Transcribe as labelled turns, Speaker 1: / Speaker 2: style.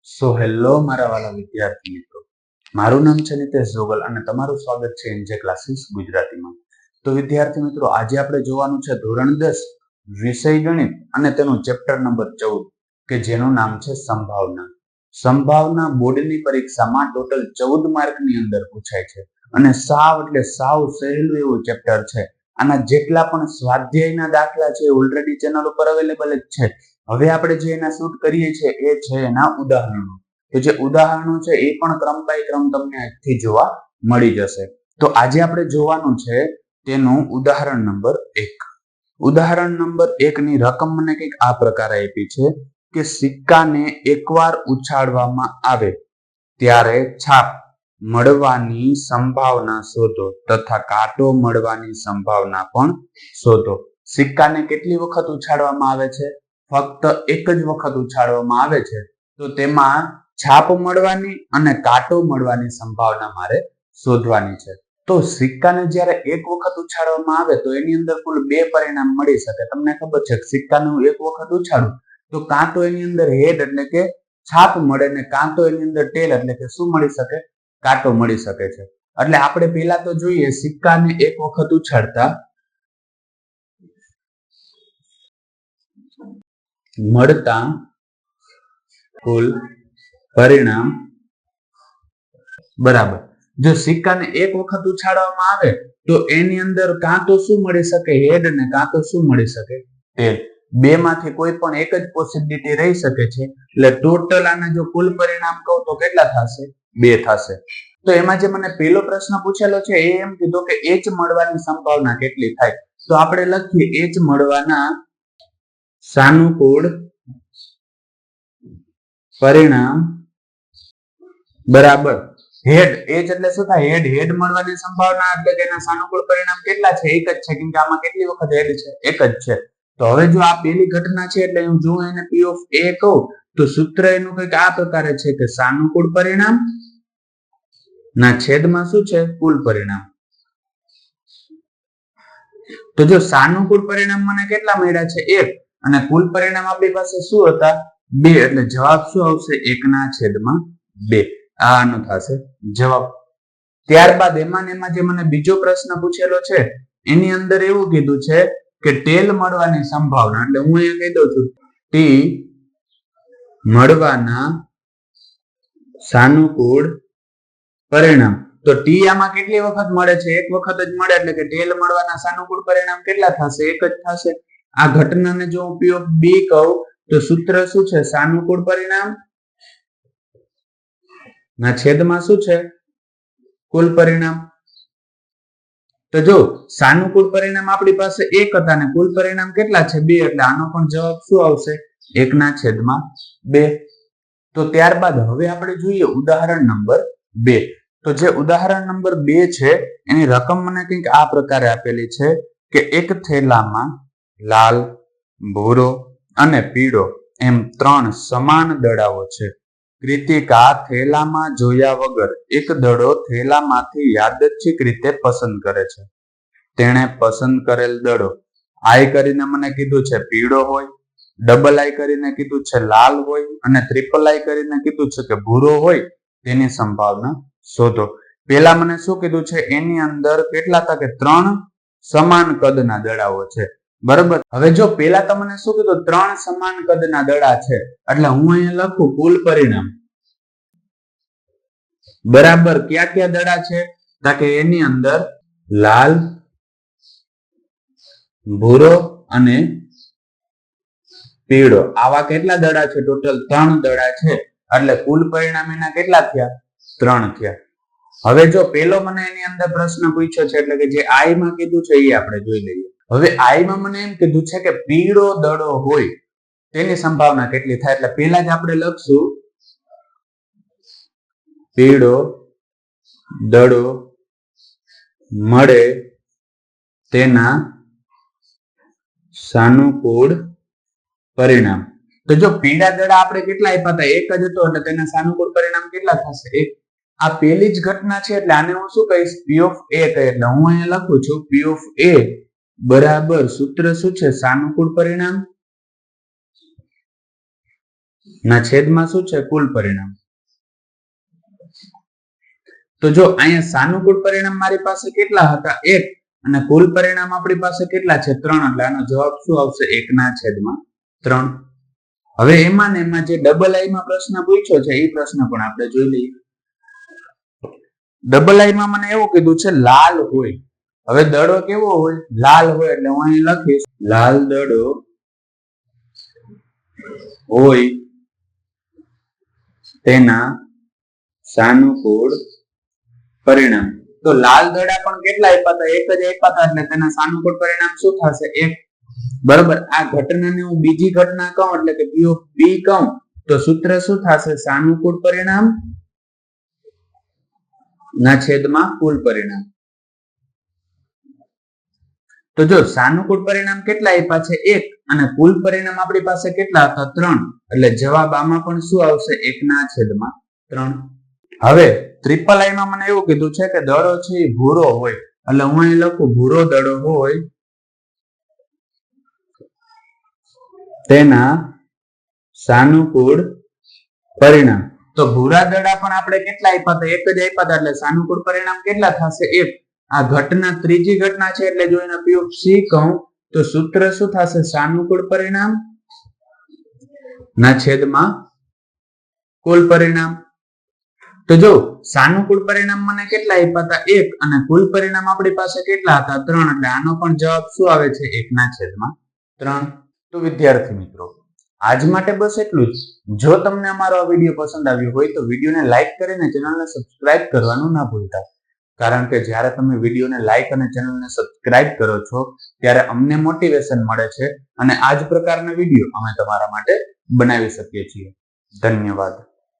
Speaker 1: Hello મારા વાલા વિદ્યાર્થી મિત્રો, મારું નામ છે નિતેશ જોગલ અને તમારું સ્વાગત છે એનજે ક્લાસીસ ગુજરાતીમાં. તો વિદ્યાર્થી મિત્રો, આજે આપણે જોવાનું છે ધોરણ 10 વિષય ગણિત અને તેનું ચેપ્ટર નંબર 14 કે જેનું નામ છે સંભાવના. સંભાવના બોર્ડની પરીક્ષામાં ટોટલ 14 માર્કની અંદર પૂછાય છે અને સાવ એટલે સાવ સહેલું એવું ચેપ્ટર છે. આના જેટલા પણ સ્વાધ્યાયના દાખલા છે ઓલરેડી ચેનલ ઉપર અવેલેબલ જ છે. હવે આપણે જે એના શૂટ કરીએ છીએ એ છે એના ઉદાહરણો. તો જે ઉદાહરણો છે એ પણ ક્રમ બાય ક્રમ તમને આજથી જોવા મળી જશે. તો આજે આપણે જોવાનું છે તેનું ઉદાહરણ નંબર 1. ઉદાહરણ નંબર 1 ની રકમ મને કંઈક આ પ્રકારે આપી છે કે સિક્કાને એકવાર ઉછાળવામાં આવે ત્યારે છાપ મળવાની સંભાવના શોધો તથા કાંટો મળવાની સંભાવના પણ શોધો. સિક્કાને કેટલી વખત ઉછાળવામાં આવે છે? ફક્ત એક જ વખત ઉછાળવામાં આવે છે. તો તેમાં છાપ મળવાની અને કાંટો મળવાની સંભાવના મારે શોધવાની છે. તો સિક્કાને જ્યારે એક વખત ઉછાળવામાં આવે તો એની અંદર કુલ 2 પરિણામ મળી શકે. તમને ખબર છે સિક્કાને હું એક વખત ઉછાળું તો કાં તો એની અંદર હેડ એટલે કે છાપ મળે ને કાં તો એની અંદર ટેલ એટલે કે શું મળી શકે? કાંટો મળી શકે છે. એટલે આપણે પહેલા તો જોઈએ સિક્કાને એક વખત ઉછાળતા મળતા કુલ પરિણામ બરાબર. જો સિક્કાને એક વખત ઉછાળવામાં આવે તો એની અંદર કાં તો શું મળી શકે? હેડ ને કાં તો શું મળી શકે? ટેલ. બે માંથી કોઈ પણ એક જ પોસિબિલિટી રહી શકે છે. એટલે ટોટલ આના જો કુલ પરિણામ કહું તો કેટલા થશે? 2 થશે. તો એમાં જે મને પહેલો પ્રશ્ન પૂછેલો છે એ એમ કીધો કે h મળવાની સંભાવના કેટલી થાય? તો આપણે લખીએ h મળવાના સાનુકૂળ પરિણામ બરાબર હેડ. h એટલે શું થાય? હેડ મળવાની સંભાવના એટલે કે એના સાનુકૂળ પરિણામ કેટલા છે? એક જ છે, કેમ કે આમાં કેટલી વખત હેડ છે? એક જ છે. તો હવે જો આ પહેલી ઘટના છે એટલે હું જો એને p of a કહું તો સૂત્ર એનું કંઈક આ પ્રકારે છે કે સાનુકૂળ પરિણામ ના છેદમાં શું છે? કુલ પરિણામ. તો જો સાનુકૂળ પરિણામ મને કેટલા મળ્યા છે? 1 અને કુલ પરિણામ આપણી પાસે શું હતા? 2. એટલે જવાબ શું આવશે? 1/2. આનો થશે જવાબ. ત્યારબાદ એમાં જે મને બીજો પ્રશ્ન પૂછેલો છે એની અંદર એવું કીધું છે કે ટેલ મળવાની સંભાવના, એટલે હું અહીંયા કહી દઉં છું ટી મળવાના સાનુકૂળ પરિણામ. તો ટી આમાં કેટલી વખત મળે છે? એક વખત જ મળે એટલે કે ટેલ મળવાના સાનુકૂળ પરિણામ કેટલા થશે? એક જ થશે. આ ઘટનાને જો હું p of b કહું તો સૂત્ર શું છે? સાનુકૂળ પરિણામ ના છેદમાં શું છે? કુલ પરિણામ. તો જો સાનુકૂળ પરિણામ આપણી પાસે 1 હતા અને કુલ પરિણામ કેટલા છે? 2. એટલે આનો પણ જવાબ શું આવશે? 1/2. તો ત્યારબાદ હવે આપણે જોઈએ ઉદાહરણ નંબર 2. તો જે ઉદાહરણ નંબર 2 છે એની રકમ મને કંઈક આ પ્રકારે આપેલી છે કે એક થેલામાં લાલ, ભૂરો અને પીળો એમ 3 સમાન દડાઓ છે. કૃતિકા થેલામાં જોયા વગર એક દડો થેલામાંથી યાદચ્છિક રીતે પસંદ કરે છે. તેણે પસંદ કરેલ દડો આઈ કરીને મને કીધું છે પીળો હોય, ડબલ આઈ કરીને કીધું છે લાલ હોય અને ટ્રિપલ આઈ કરીને કીધું છે કે ભૂરો હોય. તેની સંભાવના શોધો. પેલા મને શું કીધું છે? એની અંદર કેટલા હતા? કે 3 સમાન કદના દડાઓ છે. બરાબર. હવે જો પેલા તમને શું કીધું? 3 સમાન કદના દડા છે એટલે હું અહીંયા લખું કુલ પરિણામ બરાબર ક્યાં ક્યાં દડા છે? કે એની અંદર લાલ, ભૂરો અને પીળો આવા કેટલા દડા છે? ટોટલ 3 દડા છે. એટલે કુલ પરિણામ એના કેટલા થયા? 3 થયા. હવે જો પેલો મને એની અંદર પ્રશ્ન પૂછ્યો છે એટલે કે જે આઈ માં કીધું છે એ આપણે જોઈ લઈએ. હવે આઈ માં મને એમ કીધું છે કે પીળો દડો હોય તેની સંભાવના કેટલી થાય? એટલે પહેલા જ આપણે લખશું પીળો દડો મળે તેના સાનુકૂળ પરિણામ. તો જો પીળા દડા આપણે કેટલા આપ્યા હતા? 1 જ હતો એટલે તેના સાનુકૂળ પરિણામ કેટલા થશે? 1. આ પહેલી જ ઘટના છે એટલે આને હું શું કહીશ? p of a કહે. એટલે હું અહીંયા લખું છું p of a બરાબર સૂત્ર શું છે? સાનુકૂળ પરિણામ ના છેદમાં શું છે? કુલ પરિણામ. તો જો અહીંયા સાનુકૂળ પરિણામ મારી પાસે કેટલા હતા? 1 અને કુલ પરિણામ આપણી પાસે કેટલા છે? 3. એટલે આનો જવાબ શું આવશે? 1/3. હવે એમાં ને એમાં જે ડબલ આઈ માં પ્રશ્ન પૂછ્યો છે એ પ્રશ્ન પણ આપણે જોઈ લઈએ. ડબલ આઈ માં મને એવું કીધું છે લાલ હોય. હવે દડો કેવો હોય? લાલ હોય. એટલે હું અહીં લખીશ લાલ દડો હોય તેના સાનુકૂળ પરિણામ. તો લાલ દડા પણ કેટલા આપ્યા હતા? 1 જ આપ્યા હતા. એટલે તેના સાનુકૂળ પરિણામ શું થશે? 1. બરોબર. આ ઘટનાને હું બીજી ઘટના કહું એટલે કે P of B કહું તો સૂત્ર શું થશે? સાનુકૂળ પરિણામ ના છેદમાં કુલ પરિણામ. તો જો સાનુકૂળ પરિણામ કેટલા આપ્યા છે? 1 અને કુલ પરિણામ આપણી પાસે કેટલા હતા? 3. એટલે જવાબ આમાં પણ શું આવશે? 1/3. હવે ટ્રિપલ આઈ માં મને એવું કીધું છે કે દડો છે એ ભૂરો હોય. એટલે હું અહીં લખું ભૂરો દડો હોય તેના સાનુકૂળ પરિણામ. તો ભૂરા દડા પણ આપણે કેટલા આપ્યા હતા? 1 જ આપ્યા હતા. એટલે સાનુકૂળ પરિણામ કેટલા થશે? 1. આ ઘટના ત્રીજી ઘટના છે એટલે જો એને P of C કહું તો સૂત્ર શું થશે? સાનુકૂળ પરિણામ ના છેદમાં કુલ પરિણામ. તો જો સાનુકૂળ પરિણામ મને કેટલા આપ્યા હતા? 1 અને કુલ પરિણામ આપણી પાસે કેટલા હતા? 3. એટલે આનો પણ જવાબ શું આવે છે? 1/3. તો વિદ્યાર્થી મિત્રો આજ માટે બસ એટલું જ. જો તમને અમારો આ વિડીયો પસંદ આવ્યો હોય તો વિડીયોને લાઈક કરીને ચેનલને સબસ્ક્રાઇબ કરવાનું ના ભૂલતા. કારણ કે જ્યારે તમે વિડીયોને લાઈક અને ચેનલને સબસ્ક્રાઇબ કરો છો ત્યારે અમને મોટિવેશન મળે છે અને આ જ પ્રકારના વિડીયો અમે તમારા માટે બનાવી શકીએ છીએ. ધન્યવાદ.